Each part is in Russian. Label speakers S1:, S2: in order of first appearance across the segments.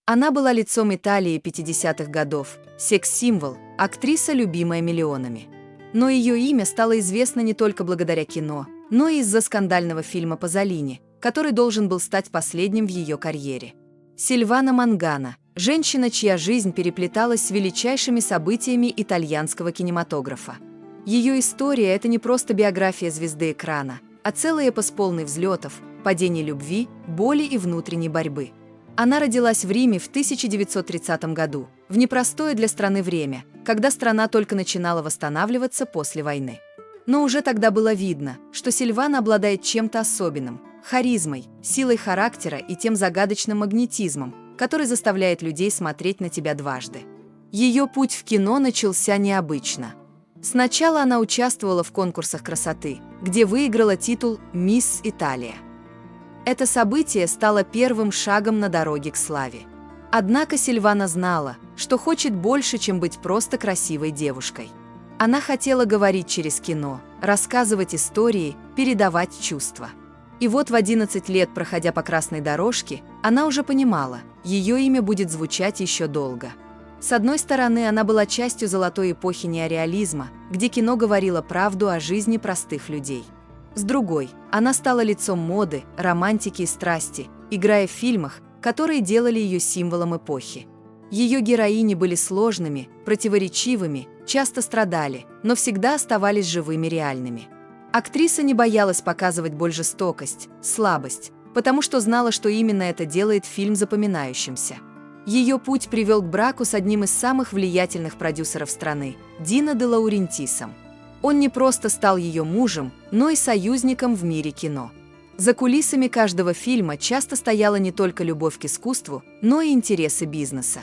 S1: Она была лицом Италии 50-х годов, секс-символ, актриса, любимая миллионами. Но ее имя стало известно не только благодаря кино, но и из-за скандального фильма «Пазолини», который должен был стать последним в ее карьере. Сильвана Мангана – женщина, чья жизнь переплеталась с величайшими событиями итальянского кинематографа. Ее история – это не просто биография звезды экрана, а целый эпос, полный взлетов, падений любви, боли и внутренней борьбы. Она родилась в Риме в 1930 году, в непростое для страны время, когда страна только начинала восстанавливаться после войны. Но уже тогда было видно, что Сильвана обладает чем-то особенным – харизмой, силой характера и тем загадочным магнетизмом, который заставляет людей смотреть на тебя дважды. Ее путь в кино начался необычно. Сначала она участвовала в конкурсах красоты, где выиграла титул «Мисс Италия». Это событие стало первым шагом на дороге к славе. Однако Сильвана знала, что хочет больше, чем быть просто красивой девушкой. Она хотела говорить через кино, рассказывать истории, передавать чувства. И вот в 11 лет, проходя по красной дорожке, она уже понимала, ее имя будет звучать еще долго. С одной стороны, она была частью золотой эпохи неореализма, где кино говорило правду о жизни простых людей. С другой, она стала лицом моды, романтики и страсти, играя в фильмах, которые делали ее символом эпохи. Ее героини были сложными, противоречивыми, часто страдали, но всегда оставались живыми, реальными. Актриса не боялась показывать боль, жестокость, слабость, потому что знала, что именно это делает фильм запоминающимся. Ее путь привел к браку с одним из самых влиятельных продюсеров страны – Дино де Лаурентисом. Он не просто стал ее мужем, но и союзником в мире кино. За кулисами каждого фильма часто стояла не только любовь к искусству, но и интересы бизнеса.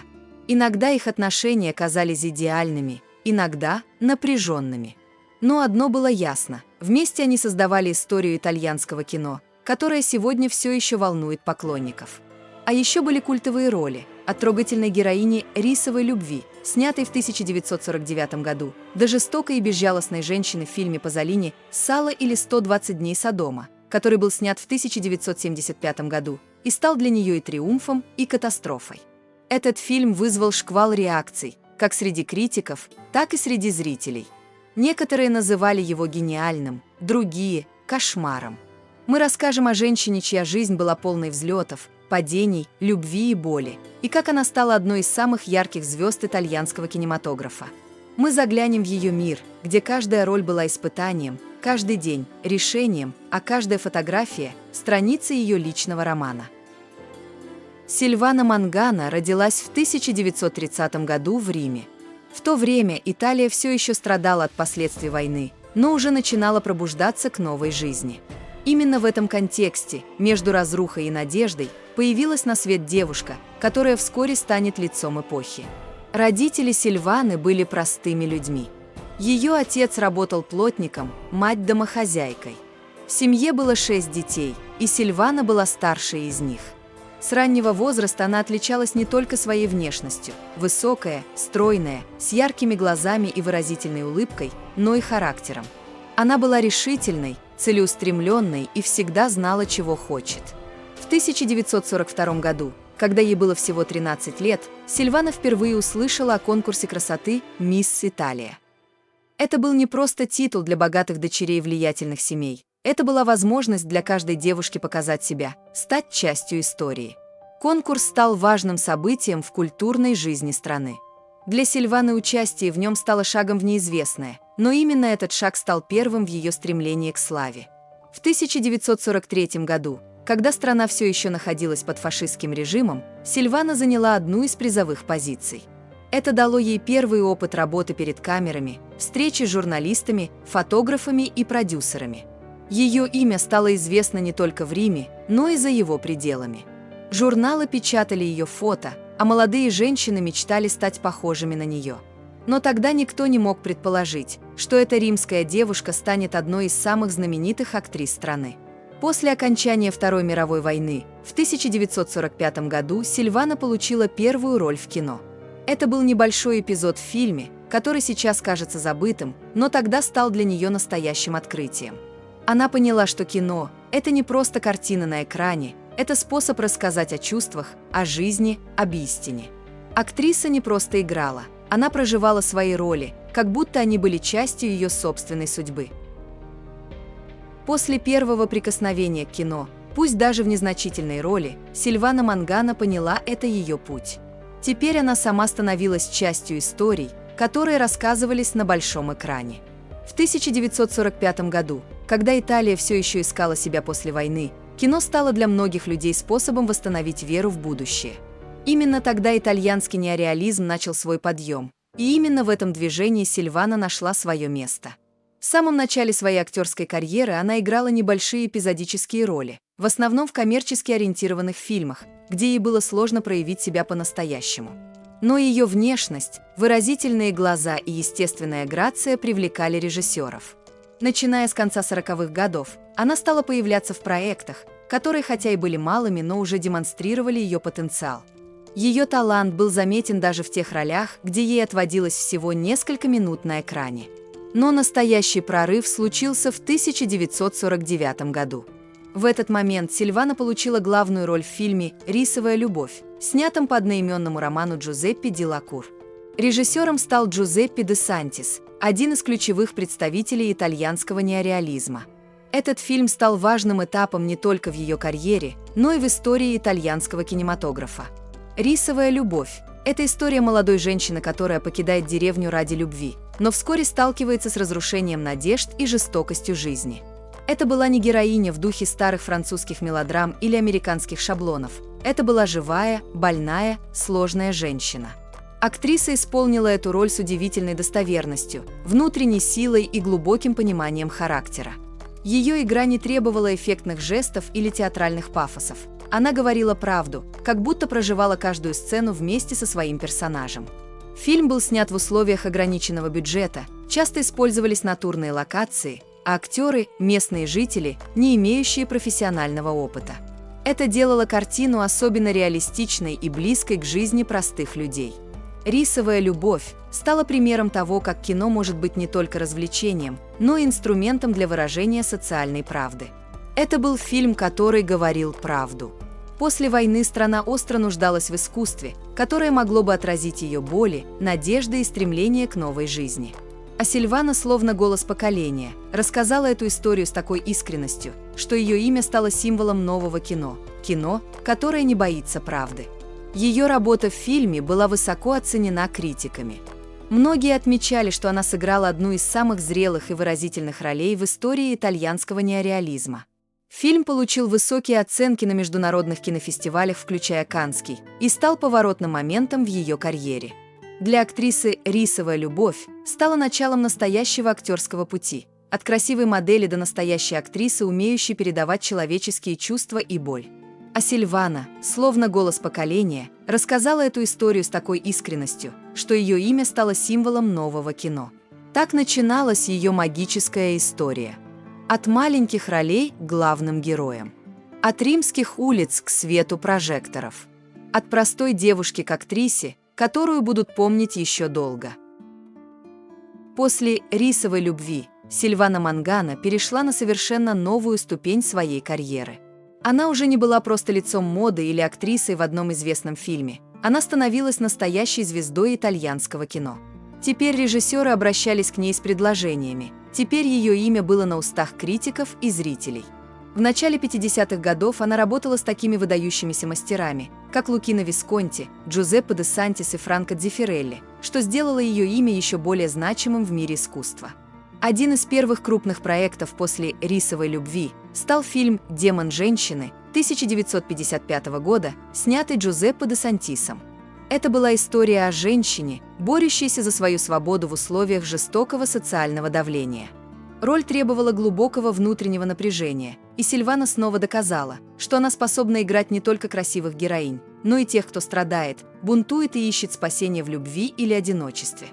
S1: Иногда их отношения казались идеальными, иногда напряженными. Но одно было ясно – вместе они создавали историю итальянского кино, которая сегодня все еще волнует поклонников. А еще были культовые роли – от трогательной героини «Рисовой любви», снятой в 1949 году, до жестокой и безжалостной женщины в фильме «Пазолини» «Сало» или «120 дней Содома», который был снят в 1975 году и стал для нее и триумфом, и катастрофой. Этот фильм вызвал шквал реакций, как среди критиков, так и среди зрителей. Некоторые называли его гениальным, другие – кошмаром. Мы расскажем о женщине, чья жизнь была полной взлетов, падений, любви и боли, и как она стала одной из самых ярких звезд итальянского кинематографа. Мы заглянем в ее мир, где каждая роль была испытанием, каждый день – решением, а каждая фотография – страницей ее личного романа. Сильвана Мангана родилась в 1930 году в Риме. В то время Италия все еще страдала от последствий войны, но уже начинала пробуждаться к новой жизни. Именно в этом контексте, между разрухой и надеждой, появилась на свет девушка, которая вскоре станет лицом эпохи. Родители Сильваны были простыми людьми. Ее отец работал плотником, мать – домохозяйкой. В семье было 6 детей, и Сильвана была старшей из них. С раннего возраста она отличалась не только своей внешностью – высокая, стройная, с яркими глазами и выразительной улыбкой, но и характером. Она была решительной, целеустремленной и всегда знала, чего хочет. В 1942 году, когда ей было всего 13 лет, Сильвана впервые услышала о конкурсе красоты «Мисс Италия». Это был не просто титул для богатых дочерей влиятельных семей. Это была возможность для каждой девушки показать себя, стать частью истории. Конкурс стал важным событием в культурной жизни страны. Для Сильваны участие в нем стало шагом в неизвестное, но именно этот шаг стал первым в ее стремлении к славе. В 1943 году, когда страна все еще находилась под фашистским режимом, Сильвана заняла одну из призовых позиций. Это дало ей первый опыт работы перед камерами, встречи с журналистами, фотографами и продюсерами. Ее имя стало известно не только в Риме, но и за его пределами. Журналы печатали ее фото, а молодые женщины мечтали стать похожими на нее. Но тогда никто не мог предположить, что эта римская девушка станет одной из самых знаменитых актрис страны. После окончания Второй мировой войны в 1945 году Сильвана получила первую роль в кино. Это был небольшой эпизод в фильме, который сейчас кажется забытым, но тогда стал для нее настоящим открытием. Она поняла, что кино – это не просто картина на экране, Это способ рассказать о чувствах, о жизни, об истине. Актриса не просто играла, она проживала свои роли, как будто они были частью ее собственной судьбы. После первого прикосновения к кино, пусть даже в незначительной роли, Сильвана Мангана поняла, это ее путь. Теперь она сама становилась частью историй, которые рассказывались на большом экране. В 1945 году, когда Италия все еще искала себя после войны, кино стало для многих людей способом восстановить веру в будущее. Именно тогда итальянский неореализм начал свой подъем, и именно в этом движении Сильвана нашла свое место. В самом начале своей актерской карьеры она играла небольшие эпизодические роли, в основном в коммерчески ориентированных фильмах, где ей было сложно проявить себя по-настоящему. Но ее внешность, выразительные глаза и естественная грация привлекали режиссеров. Начиная с конца 40-х годов, она стала появляться в проектах, которые хотя и были малыми, но уже демонстрировали ее потенциал. Ее талант был заметен даже в тех ролях, где ей отводилось всего несколько минут на экране. Но настоящий прорыв случился в 1949 году. В этот момент Сильвана получила главную роль в фильме «Рисовая любовь», снятом по одноименному роману Джузеппе ди Лакур. Режиссером стал Джузеппе де Сантис, один из ключевых представителей итальянского неореализма. Этот фильм стал важным этапом не только в ее карьере, но и в истории итальянского кинематографа. «Рисовая любовь» – это история молодой женщины, которая покидает деревню ради любви, но вскоре сталкивается с разрушением надежд и жестокостью жизни. Это была не героиня в духе старых французских мелодрам или американских шаблонов. Это была живая, больная, сложная женщина. Актриса исполнила эту роль с удивительной достоверностью, внутренней силой и глубоким пониманием характера. Ее игра не требовала эффектных жестов или театральных пафосов. Она говорила правду, как будто проживала каждую сцену вместе со своим персонажем. Фильм был снят в условиях ограниченного бюджета, часто использовались натурные локации, а актеры – местные жители, не имеющие профессионального опыта. Это делало картину особенно реалистичной и близкой к жизни простых людей. «Рисовая любовь» стала примером того, как кино может быть не только развлечением, но и инструментом для выражения социальной правды. Это был фильм, который говорил правду. После войны страна остро нуждалась в искусстве, которое могло бы отразить ее боли, надежды и стремление к новой жизни. А Сильвана, словно голос поколения, рассказала эту историю с такой искренностью, что ее имя стало символом нового кино, которое не боится правды. Ее работа в фильме была высоко оценена критиками. Многие отмечали, что она сыграла одну из самых зрелых и выразительных ролей в истории итальянского неореализма. Фильм получил высокие оценки на международных кинофестивалях, включая Каннский, и стал поворотным моментом в ее карьере. Для актрисы «Рисовая любовь» стала началом настоящего актерского пути, от красивой модели до настоящей актрисы, умеющей передавать человеческие чувства и боль. А Сильвана, словно голос поколения, рассказала эту историю с такой искренностью, что ее имя стало символом нового кино. Так начиналась ее магическая история. От маленьких ролей к главным героям. От римских улиц к свету прожекторов. От простой девушки к актрисе, которую будут помнить еще долго. После «Рисовой любви» Сильвана Мангана перешла на совершенно новую ступень своей карьеры. Она уже не была просто лицом моды или актрисой в одном известном фильме. Она становилась настоящей звездой итальянского кино. Теперь режиссеры обращались к ней с предложениями. Теперь ее имя было на устах критиков и зрителей. В начале 50-х годов она работала с такими выдающимися мастерами, как Лукино Висконти, Джузеппе де Сантис и Франко Дзеффирелли, что сделало ее имя еще более значимым в мире искусства. Один из первых крупных проектов после «Рисовой любви» стал фильм «Демон женщины» 1955 года, снятый Джузеппе де Сантисом. Это была история о женщине, борющейся за свою свободу в условиях жестокого социального давления. Роль требовала глубокого внутреннего напряжения, и Сильвана снова доказала, что она способна играть не только красивых героинь, но и тех, кто страдает, бунтует и ищет спасения в любви или одиночестве.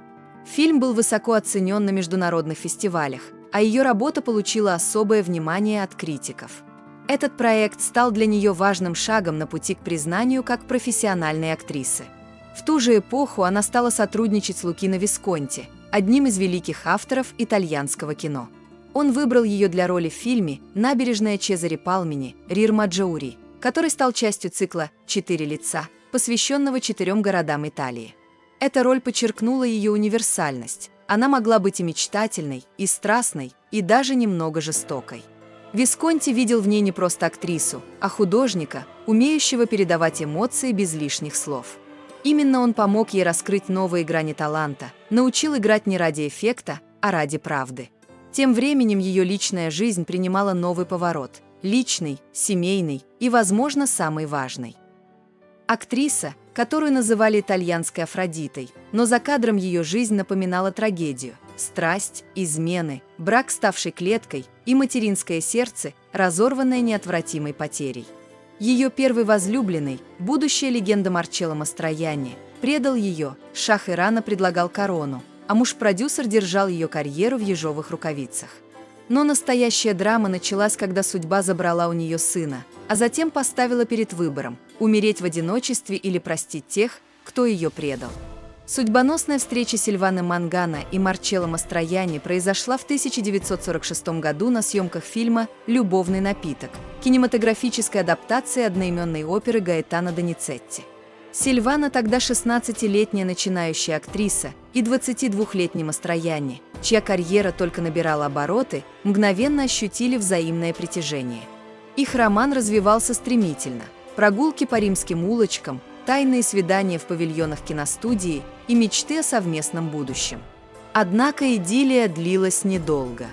S1: Фильм был высоко оценен на международных фестивалях, а ее работа получила особое внимание от критиков. Этот проект стал для нее важным шагом на пути к признанию как профессиональной актрисы. В ту же эпоху она стала сотрудничать с Лукино Висконти, одним из великих авторов итальянского кино. Он выбрал ее для роли в фильме «Набережная Чезаре Палмини» «Рир Маджаури», который стал частью цикла «Четыре лица», посвященного 4 городам Италии. Эта роль подчеркнула ее универсальность. Она могла быть и мечтательной, и страстной, и даже немного жестокой. Висконти видел в ней не просто актрису, а художника, умеющего передавать эмоции без лишних слов. Именно он помог ей раскрыть новые грани таланта, научил играть не ради эффекта, а ради правды. Тем временем ее личная жизнь принимала новый поворот – личный, семейный и, возможно, самый важный. Актриса, которую называли итальянской Афродитой, но за кадром ее жизнь напоминала трагедию – страсть, измены, брак, ставший клеткой, и материнское сердце, разорванное неотвратимой потерей. Ее первый возлюбленный, будущая легенда Марчелло Мастроянни, предал ее, шах Ирана предлагал корону, а муж-продюсер держал ее карьеру в ежовых рукавицах. Но настоящая драма началась, когда судьба забрала у нее сына, а затем поставила перед выбором – умереть в одиночестве или простить тех, кто ее предал. Судьбоносная встреча Сильваны Мангано и Марчелло Мастроянни произошла в 1946 году на съемках фильма «Любовный напиток», кинематографической адаптации одноименной оперы Гаэтано Доницетти. Сильвана, тогда 16-летняя начинающая актриса, и 22-летний Мастроянни, чья карьера только набирала обороты, мгновенно ощутили взаимное притяжение. Их роман развивался стремительно. Прогулки по римским улочкам, тайные свидания в павильонах киностудии и мечты о совместном будущем. Однако идиллия длилась недолго.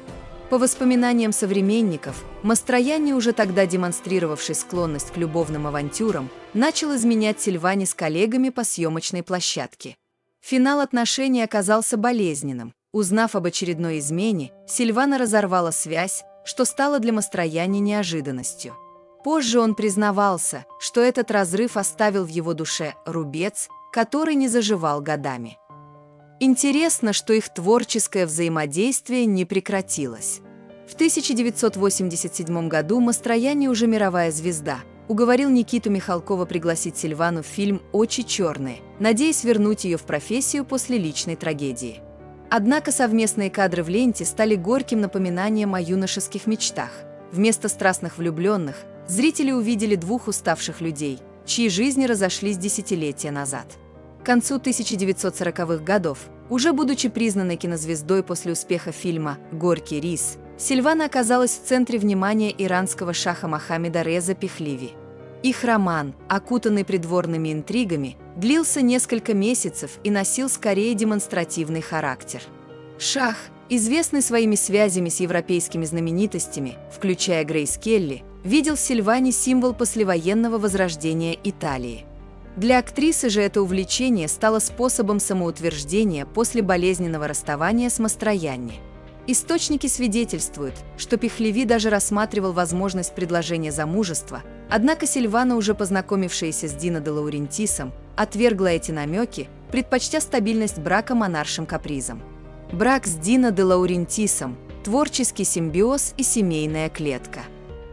S1: По воспоминаниям современников, Мастроянни, уже тогда демонстрировавший склонность к любовным авантюрам, начал изменять Сильване с коллегами по съемочной площадке. Финал отношений оказался болезненным. Узнав об очередной измене, Сильвана разорвала связь, что стало для Мастроянни неожиданностью. Позже он признавался, что этот разрыв оставил в его душе рубец, который не заживал годами. Интересно, что их творческое взаимодействие не прекратилось. В 1987 году Мастроянни, уже мировая звезда, уговорил Никиту Михалкова пригласить Сильвану в фильм «Очи черные», надеясь вернуть ее в профессию после личной трагедии. Однако совместные кадры в ленте стали горьким напоминанием о юношеских мечтах. Вместо страстных влюбленных зрители увидели двух уставших людей, чьи жизни разошлись десятилетия назад. К концу 1940-х годов, уже будучи признанной кинозвездой после успеха фильма «Горький рис», Сильвана оказалась в центре внимания иранского шаха Мохаммеда Реза Пехлеви. Их роман, окутанный придворными интригами, длился несколько месяцев и носил скорее демонстративный характер. Шах, известный своими связями с европейскими знаменитостями, включая Грейс Келли, видел в Сильване символ послевоенного возрождения Италии. Для актрисы же это увлечение стало способом самоутверждения после болезненного расставания с Мастроянни. Источники свидетельствуют, что Пехлеви даже рассматривал возможность предложения замужества, однако Сильвана, уже познакомившаяся с Дино де Лаурентисом, отвергла эти намеки, предпочтя стабильность брака монаршим капризам. Брак с Дино де Лаурентисом – творческий симбиоз и семейная клетка.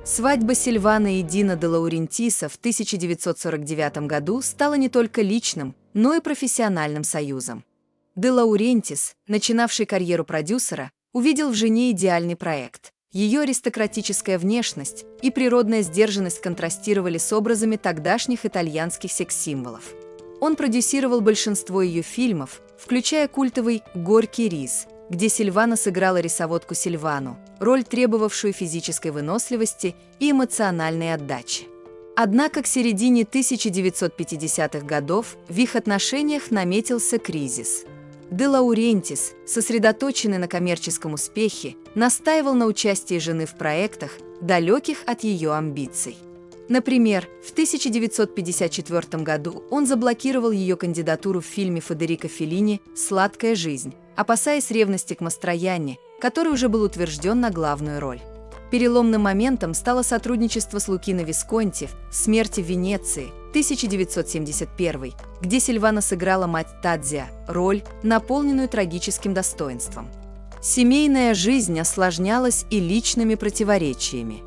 S1: Свадьба Сильваны и Дино де Лаурентиса в 1949 году стала не только личным, но и профессиональным союзом. Де Лаурентис, начинавший карьеру продюсера, увидел в жене идеальный проект. Ее аристократическая внешность и природная сдержанность контрастировали с образами тогдашних итальянских секс-символов. Он продюсировал большинство ее фильмов, включая культовый «Горький рис», где Сильвана сыграла рисоводку Сильвану, роль, требовавшую физической выносливости и эмоциональной отдачи. Однако к середине 1950-х годов в их отношениях наметился кризис. Де Лаурентис, сосредоточенный на коммерческом успехе, настаивал на участии жены в проектах, далеких от ее амбиций. Например, в 1954 году он заблокировал ее кандидатуру в фильме Федерико Феллини «Сладкая жизнь», опасаясь ревности к Мастроянни, который уже был утвержден на главную роль. Переломным моментом стало сотрудничество с Лукино Висконти в «Смерти в Венеции» 1971, где Сильвана сыграла мать Тадзиа, роль, наполненную трагическим достоинством. Семейная жизнь осложнялась и личными противоречиями.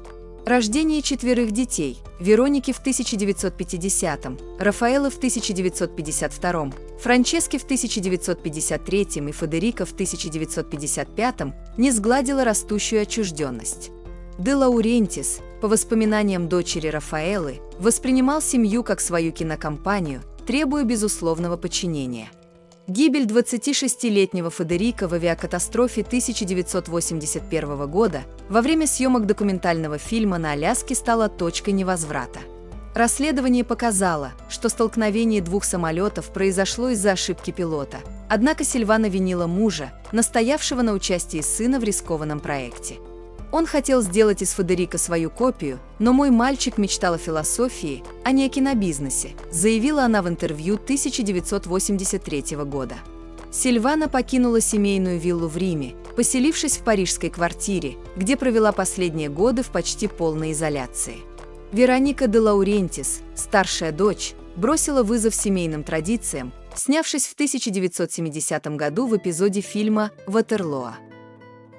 S1: Рождение 4 детей – Вероники в 1950-м, Рафаэллы в 1952-м, Франчески в 1953 и Федерико в 1955 не сгладило растущую отчужденность. Де Лаурентис, по по воспоминаниям дочери Рафаэллы, воспринимал семью как свою кинокомпанию, требуя безусловного подчинения. Гибель 26-летнего Федерико в авиакатастрофе 1981 года во время съемок документального фильма на Аляске стала точкой невозврата. Расследование показало, что столкновение двух самолетов произошло из-за ошибки пилота, однако Сильвана винила мужа, настоявшего на участии сына в рискованном проекте. Он хотел сделать из Федерико свою копию, но мой мальчик мечтал о философии, а не о кинобизнесе, заявила она в интервью 1983 года. Сильвана покинула семейную виллу в Риме, поселившись в парижской квартире, где провела последние годы в почти полной изоляции. Вероника де Лаурентис, старшая дочь, бросила вызов семейным традициям, снявшись в 1970 году в эпизоде фильма «Ватерлоо».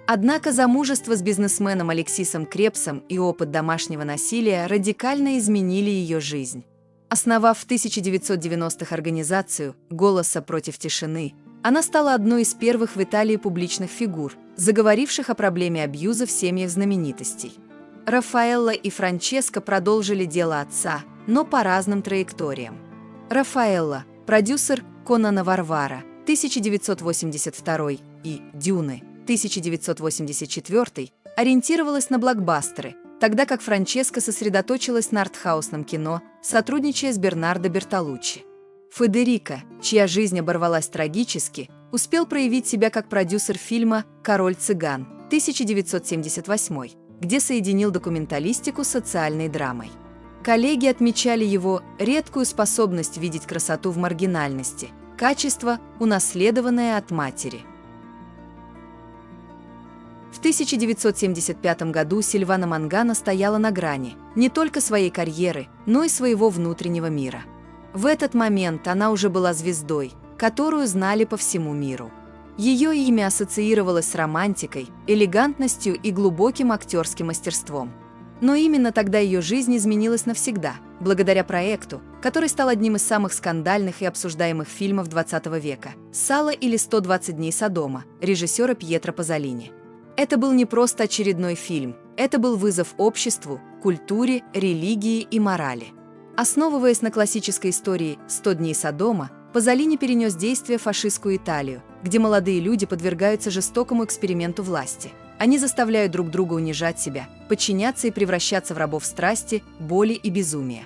S1: Однако замужество с бизнесменом Алексисом Крепсом и опыт домашнего насилия радикально изменили ее жизнь. Основав в 1990-х организацию «Голоса против тишины», она стала одной из первых в Италии публичных фигур, заговоривших о проблеме абьюза в семьях знаменитостей. Рафаэлла и Франческо продолжили дело отца, но по разным траекториям. Рафаэлла, продюсер «Конана Варвара» 1982 и «Дюны» 1984, ориентировалась на блокбастеры, тогда как Франческа сосредоточилась на артхаусном кино, сотрудничая с Бернардо Бертолуччи. Федерико, чья жизнь оборвалась трагически, успел проявить себя как продюсер фильма «Король цыган» 1978, где соединил документалистику с социальной драмой. Коллеги отмечали его редкую способность видеть красоту в маргинальности, качество, унаследованное от матери. В 1975 году Сильвана Мангано стояла на грани не только своей карьеры, но и своего внутреннего мира. В этот момент она уже была звездой, которую знали по всему миру. Ее имя ассоциировалось с романтикой, элегантностью и глубоким актерским мастерством. Но именно тогда ее жизнь изменилась навсегда, благодаря проекту, который стал одним из самых скандальных и обсуждаемых фильмов XX века «Сало или 120 дней Содома» режиссера Пьетро Пазолини. Это был не просто очередной фильм, это был вызов обществу, культуре, религии и морали. Основываясь на классической истории «100 дней Содома», Пазолини перенес действие в фашистскую Италию, где молодые люди подвергаются жестокому эксперименту власти. Они заставляют друг друга унижать себя, подчиняться и превращаться в рабов страсти, боли и безумия.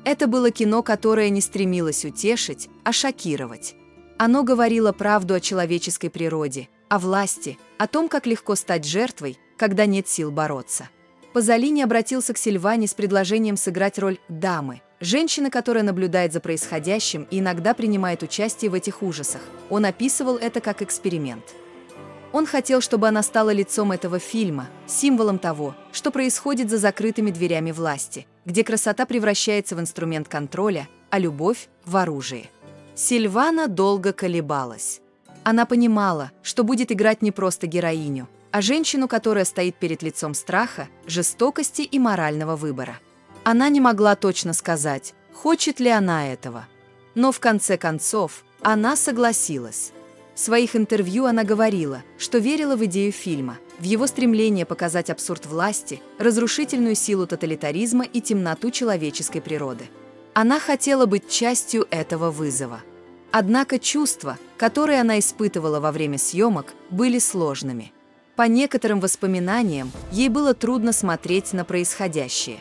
S1: Это было кино, которое не стремилось утешить, а шокировать. Оно говорило правду о человеческой природе, о власти, о том, как легко стать жертвой, когда нет сил бороться. Пазолини обратился к Сильване с предложением сыграть роль дамы, женщины, которая наблюдает за происходящим и иногда принимает участие в этих ужасах. Он описывал это как эксперимент. Он хотел, чтобы она стала лицом этого фильма, символом того, что происходит за закрытыми дверями власти, где красота превращается в инструмент контроля, а любовь – в оружие. Сильвана долго колебалась. Она понимала, что будет играть не просто героиню, а женщину, которая стоит перед лицом страха, жестокости и морального выбора. Она не могла точно сказать, хочет ли она этого. Но в конце концов, она согласилась. В своих интервью она говорила, что верила в идею фильма, в его стремление показать абсурд власти, разрушительную силу тоталитаризма и темноту человеческой природы. Она хотела быть частью этого вызова. Однако чувства, которые она испытывала во время съемок, были сложными. По некоторым воспоминаниям, ей было трудно смотреть на происходящее.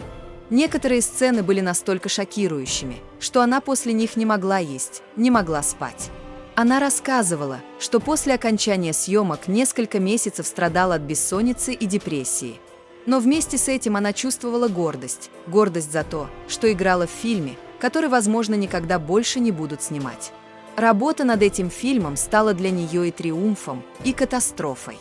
S1: Некоторые сцены были настолько шокирующими, что она после них не могла есть, не могла спать. Она рассказывала, что после окончания съемок несколько месяцев страдала от бессонницы и депрессии. Но вместе с этим она чувствовала гордость за то, что играла в фильме, который, возможно, никогда больше не будут снимать. Работа над этим фильмом стала для нее и триумфом, и катастрофой.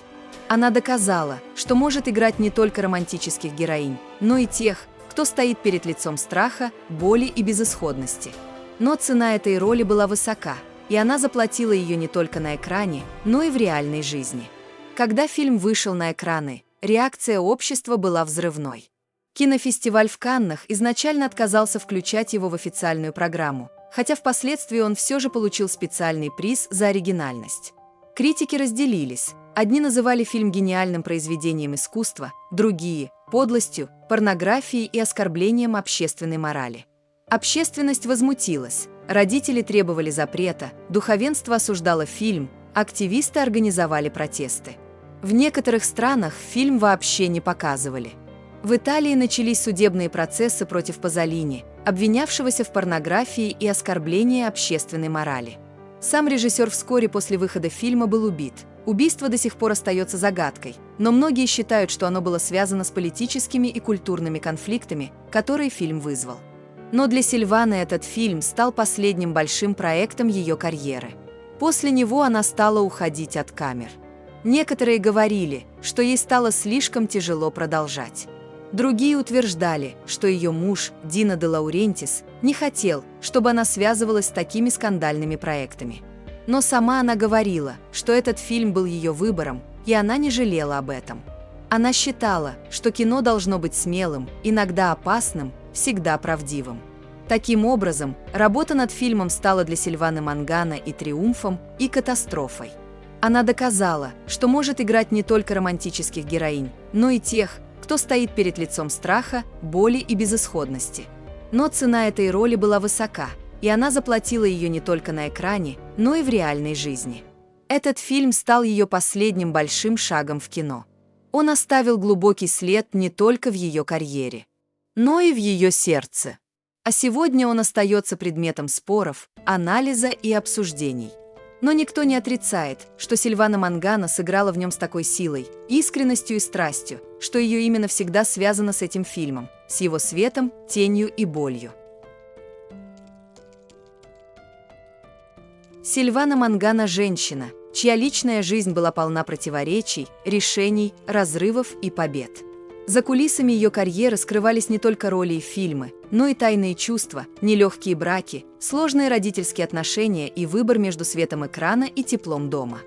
S1: Она доказала, что может играть не только романтических героинь, но и тех, кто стоит перед лицом страха, боли и безысходности. Но цена этой роли была высока, и она заплатила ее не только на экране, но и в реальной жизни. Когда фильм вышел на экраны, реакция общества была взрывной. Кинофестиваль в Каннах изначально отказался включать его в официальную программу, хотя впоследствии он все же получил специальный приз за оригинальность. Критики разделились. Одни называли фильм гениальным произведением искусства, другие – подлостью, порнографией и оскорблением общественной морали. Общественность возмутилась, родители требовали запрета, духовенство осуждало фильм, активисты организовали протесты. В некоторых странах фильм вообще не показывали. В Италии начались судебные процессы против Пазолини, обвинявшегося в порнографии и оскорблении общественной морали. Сам режиссер вскоре после выхода фильма был убит. Убийство до сих пор остается загадкой, но многие считают, что оно было связано с политическими и культурными конфликтами, которые фильм вызвал. Но для Сильваны этот фильм стал последним большим проектом ее карьеры. После него она стала уходить от камер. Некоторые говорили, что ей стало слишком тяжело продолжать. Другие утверждали, что ее муж, Дино де Лаурентис, не хотел, чтобы она связывалась с такими скандальными проектами. Но сама она говорила, что этот фильм был ее выбором, и она не жалела об этом. Она считала, что кино должно быть смелым, иногда опасным, всегда правдивым. Таким образом, работа над фильмом стала для Сильваны Мангано и триумфом, и катастрофой. Она доказала, что может играть не только романтических героинь, но и тех, кто стоит перед лицом страха, боли и безысходности. Но цена этой роли была высока, и она заплатила ее не только на экране, но и в реальной жизни. Этот фильм стал ее последним большим шагом в кино. Он оставил глубокий след не только в ее карьере, но и в ее сердце. А сегодня он остается предметом споров, анализа и обсуждений. Но никто не отрицает, что Сильвана Мангано сыграла в нем с такой силой, искренностью и страстью, что ее имя навсегда связано с этим фильмом, с его светом, тенью и болью. Сильвана Мангано – женщина, чья личная жизнь была полна противоречий, решений, разрывов и побед. За кулисами ее карьеры скрывались не только роли и фильмы, но и тайные чувства, нелегкие браки, сложные родительские отношения и выбор между светом экрана и теплом дома.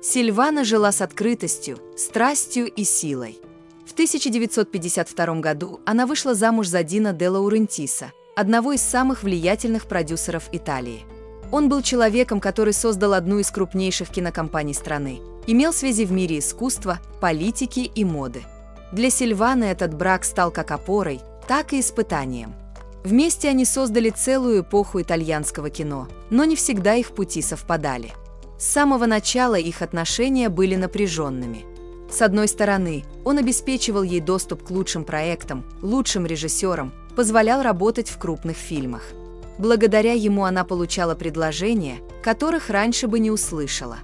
S1: Сильвана жила с открытостью, страстью и силой. В 1952 году она вышла замуж за Дино де Лаурентиса, одного из самых влиятельных продюсеров Италии. Он был человеком, который создал одну из крупнейших кинокомпаний страны, имел связи в мире искусства, политики и моды. Для Сильваны этот брак стал как опорой, так и испытанием. Вместе они создали целую эпоху итальянского кино, но не всегда их пути совпадали. С самого начала их отношения были напряженными. С одной стороны, он обеспечивал ей доступ к лучшим проектам, лучшим режиссерам, позволял работать в крупных фильмах. Благодаря ему она получала предложения, которых раньше бы не услышала.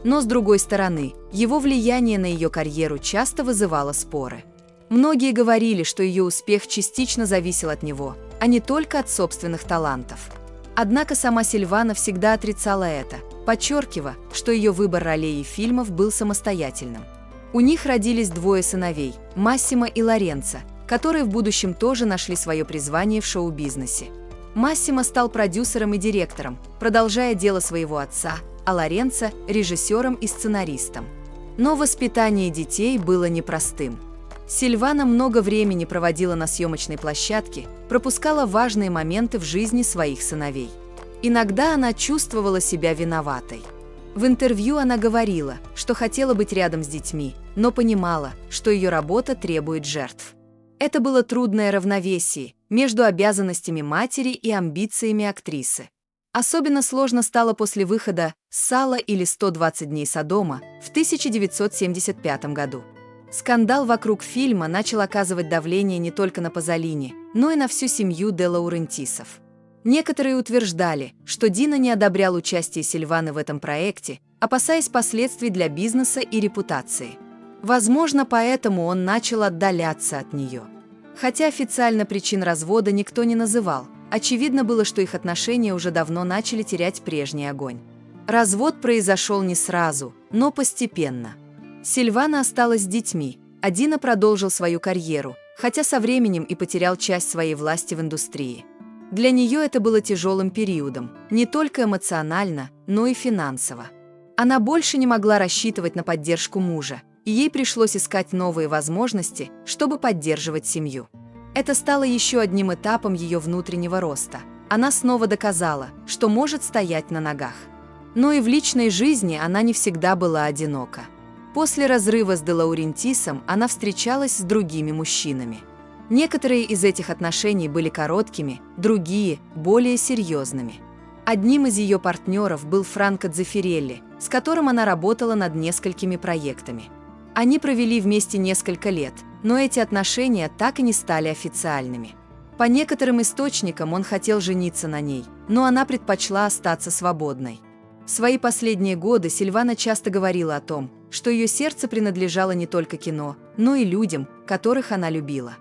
S1: Но с другой стороны, его влияние на ее карьеру часто вызывало споры. Многие говорили, что ее успех частично зависел от него, а не только от собственных талантов. Однако сама Сильвана всегда отрицала это, подчеркивая, что ее выбор ролей и фильмов был самостоятельным. У них родились двое сыновей – Массимо и Лоренцо, которые в будущем тоже нашли свое призвание в шоу-бизнесе. Массимо стал продюсером и директором, продолжая дело своего отца, а Лоренцо – режиссером и сценаристом. Но воспитание детей было непростым. Сильвана много времени проводила на съемочной площадке, пропускала важные моменты в жизни своих сыновей. Иногда она чувствовала себя виноватой. В интервью она говорила, что хотела быть рядом с детьми, но понимала, что ее работа требует жертв. Это было трудное равновесие между обязанностями матери и амбициями актрисы. Особенно сложно стало после выхода «Сало» или «120 дней Содома» в 1975 году. Скандал вокруг фильма начал оказывать давление не только на Пазолини, но и на всю семью де Лаурентисов. Некоторые утверждали, что Дино не одобрял участие Сильваны в этом проекте, опасаясь последствий для бизнеса и репутации. Возможно, поэтому он начал отдаляться от нее. Хотя официально причин развода никто не называл, очевидно было, что их отношения уже давно начали терять прежний огонь. Развод произошел не сразу, но постепенно. Сильвана осталась с детьми, а Дино продолжил свою карьеру, хотя со временем и потерял часть своей власти в индустрии. Для нее это было тяжелым периодом, не только эмоционально, но и финансово. Она больше не могла рассчитывать на поддержку мужа, и ей пришлось искать новые возможности, чтобы поддерживать семью. Это стало еще одним этапом ее внутреннего роста. Она снова доказала, что может стоять на ногах. Но и в личной жизни она не всегда была одинока. После разрыва с Де Лаурентисом она встречалась с другими мужчинами. Некоторые из этих отношений были короткими, другие – более серьезными. Одним из ее партнеров был Франко Дзеффирелли, с которым она работала над несколькими проектами. Они провели вместе несколько лет, но эти отношения так и не стали официальными. По некоторым источникам он хотел жениться на ней, но она предпочла остаться свободной. В свои последние годы Сильвана часто говорила о том, что ее сердце принадлежало не только кино, но и людям, которых она любила.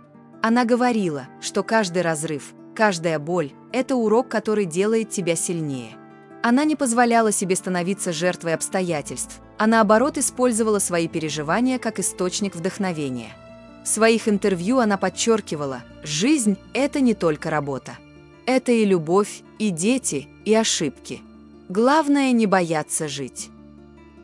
S1: Она говорила, что каждый разрыв, каждая боль – это урок, который делает тебя сильнее. Она не позволяла себе становиться жертвой обстоятельств, а наоборот использовала свои переживания как источник вдохновения. В своих интервью она подчеркивала, жизнь – это не только работа. Это и любовь, и дети, и ошибки. Главное – не бояться жить.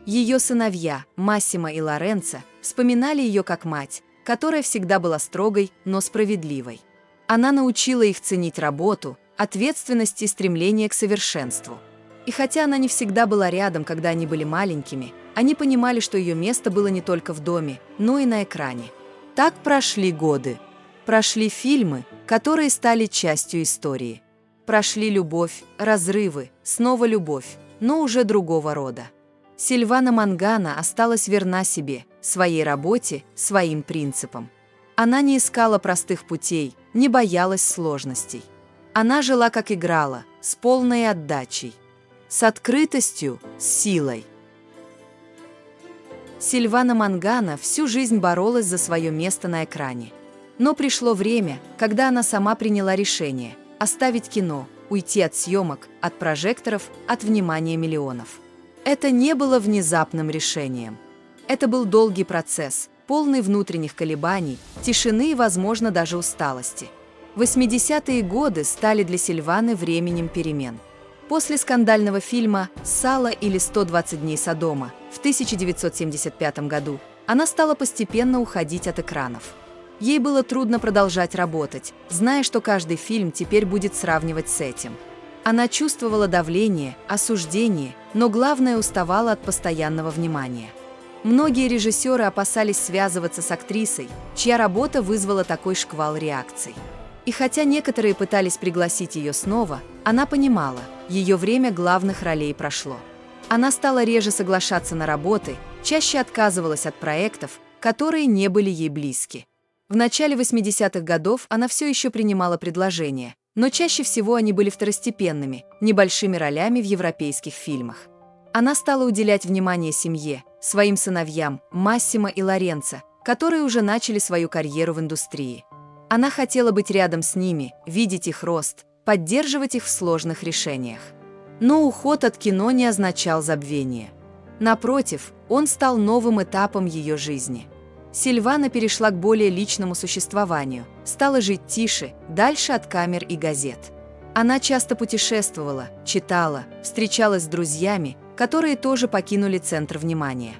S1: Ее сыновья, Массимо и Лоренцо, вспоминали ее как мать, которая всегда была строгой, но справедливой. Она научила их ценить работу, ответственность и стремление к совершенству. И хотя она не всегда была рядом, когда они были маленькими, они понимали, что ее место было не только в доме, но и на экране. Так прошли годы. Прошли фильмы, которые стали частью истории. Прошли любовь, разрывы, снова любовь, но уже другого рода. Сильвана Мангана осталась верна себе, своей работе, своим принципам. Она не искала простых путей, не боялась сложностей. Она жила как играла, с полной отдачей, с открытостью, с силой. Сильвана Мангана всю жизнь боролась за свое место на экране. Но пришло время, когда она сама приняла решение оставить кино, уйти от съемок, от прожекторов, от внимания миллионов. Это не было внезапным решением. Это был долгий процесс, полный внутренних колебаний, тишины и, возможно, даже усталости. 80-е годы стали для Сильваны временем перемен. После скандального фильма «Сало» или «120 дней Содома» в 1975 году она стала постепенно уходить от экранов. Ей было трудно продолжать работать, зная, что каждый фильм теперь будет сравнивать с этим. Она чувствовала давление, осуждение, но главное, уставала от постоянного внимания. Многие режиссеры опасались связываться с актрисой, чья работа вызвала такой шквал реакций. И хотя некоторые пытались пригласить ее снова, она понимала, ее время главных ролей прошло. Она стала реже соглашаться на работы, чаще отказывалась от проектов, которые не были ей близки. В начале 80-х годов она все еще принимала предложения, но чаще всего они были второстепенными, небольшими ролями в европейских фильмах. Она стала уделять внимание семье, своим сыновьям, Массимо и Лоренцо, которые уже начали свою карьеру в индустрии. Она хотела быть рядом с ними, видеть их рост, поддерживать их в сложных решениях. Но уход от кино не означал забвение. Напротив, он стал новым этапом ее жизни. Сильвана перешла к более личному существованию, стала жить тише, дальше от камер и газет. Она часто путешествовала, читала, встречалась с друзьями, которые тоже покинули центр внимания.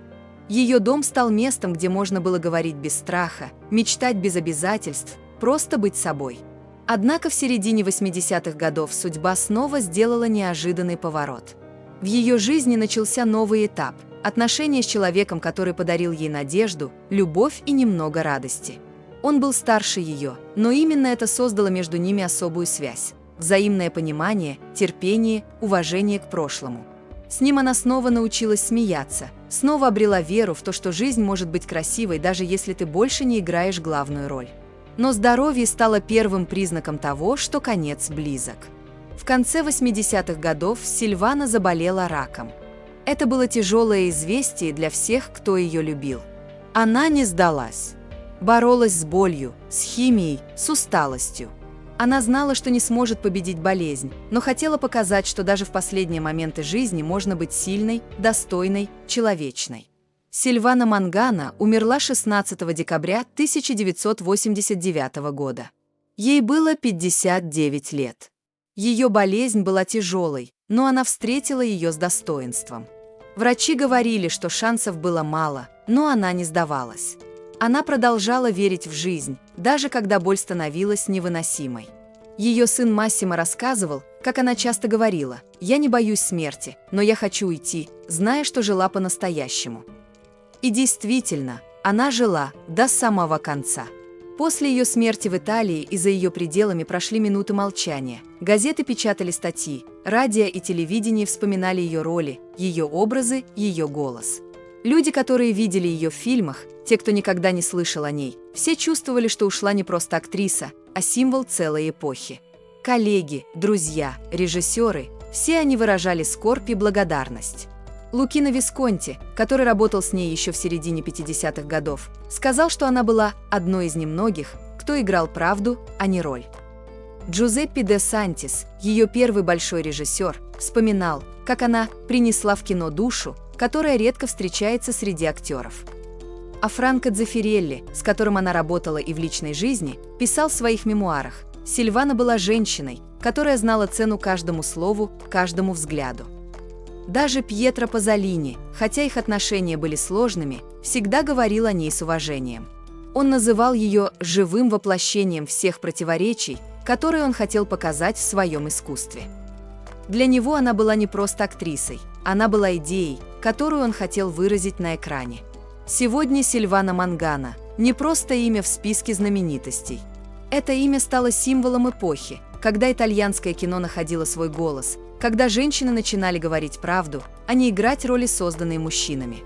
S1: Ее дом стал местом, где можно было говорить без страха, мечтать без обязательств, просто быть собой. Однако в середине 80-х годов судьба снова сделала неожиданный поворот. В ее жизни начался новый этап – отношения с человеком, который подарил ей надежду, любовь и немного радости. Он был старше ее, но именно это создало между ними особую связь – взаимное понимание, терпение, уважение к прошлому. С ним она снова научилась смеяться, снова обрела веру в то, что жизнь может быть красивой, даже если ты больше не играешь главную роль. Но здоровье стало первым признаком того, что конец близок. В конце 80-х годов Сильвана заболела раком. Это было тяжелое известие для всех, кто ее любил. Она не сдалась. Боролась с болью, с химией, с усталостью. Она знала, что не сможет победить болезнь, но хотела показать, что даже в последние моменты жизни можно быть сильной, достойной, человечной. Сильвана Мангана умерла 16 декабря 1989 года. Ей было 59 лет. Ее болезнь была тяжелой, но она встретила ее с достоинством. Врачи говорили, что шансов было мало, но она не сдавалась. Она продолжала верить в жизнь, даже когда боль становилась невыносимой. Ее сын Массимо рассказывал, как она часто говорила: «Я не боюсь смерти, но я хочу уйти, зная, что жила по-настоящему». И действительно, она жила до самого конца. После ее смерти в Италии и за ее пределами прошли минуты молчания. Газеты печатали статьи, радио и телевидение вспоминали ее роли, ее образы, ее голос. Люди, которые видели ее в фильмах, те, кто никогда не слышал о ней, все чувствовали, что ушла не просто актриса, а символ целой эпохи. Коллеги, друзья, режиссеры – все они выражали скорбь и благодарность. Лукино Висконти, который работал с ней еще в середине 50-х годов, сказал, что она была одной из немногих, кто играл правду, а не роль. Джузеппе де Сантис, ее первый большой режиссер, вспоминал, как она принесла в кино душу, которая редко встречается среди актеров. А Франко Дзеффирелли, с которым она работала и в личной жизни, писал в своих мемуарах: «Сильвана была женщиной, которая знала цену каждому слову, каждому взгляду». Даже Пьетро Пазолини, хотя их отношения были сложными, всегда говорил о ней с уважением. Он называл ее живым воплощением всех противоречий, которые он хотел показать в своем искусстве. Для него она была не просто актрисой, она была идеей, которую он хотел выразить на экране. Сегодня Сильвана Мангана – не просто имя в списке знаменитостей. Это имя стало символом эпохи, когда итальянское кино находило свой голос, когда женщины начинали говорить правду, а не играть роли, созданные мужчинами.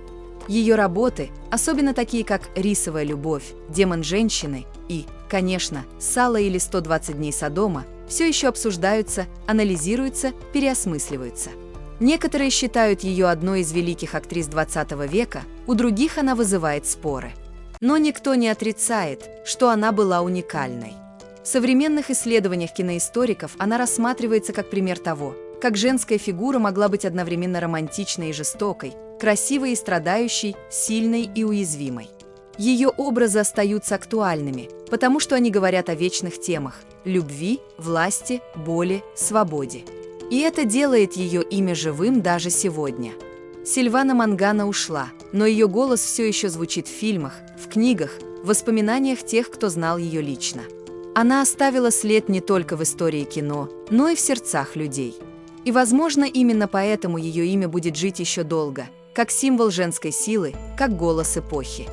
S1: Ее работы, особенно такие как «Рисовая любовь», «Демон женщины» и, конечно, «Сало» или «120 дней Содома», все еще обсуждаются, анализируются, переосмысливаются. Некоторые считают ее одной из великих актрис XX века, у других она вызывает споры. Но никто не отрицает, что она была уникальной. В современных исследованиях киноисториков она рассматривается как пример того, как женская фигура могла быть одновременно романтичной и жестокой, красивой и страдающей, сильной и уязвимой. Ее образы остаются актуальными, потому что они говорят о вечных темах – любви, власти, боли, свободе. И это делает ее имя живым даже сегодня. Сильвана Мангана ушла, но ее голос все еще звучит в фильмах, в книгах, в воспоминаниях тех, кто знал ее лично. Она оставила след не только в истории кино, но и в сердцах людей. И, возможно, именно поэтому ее имя будет жить еще долго, как символ женской силы, как голос эпохи.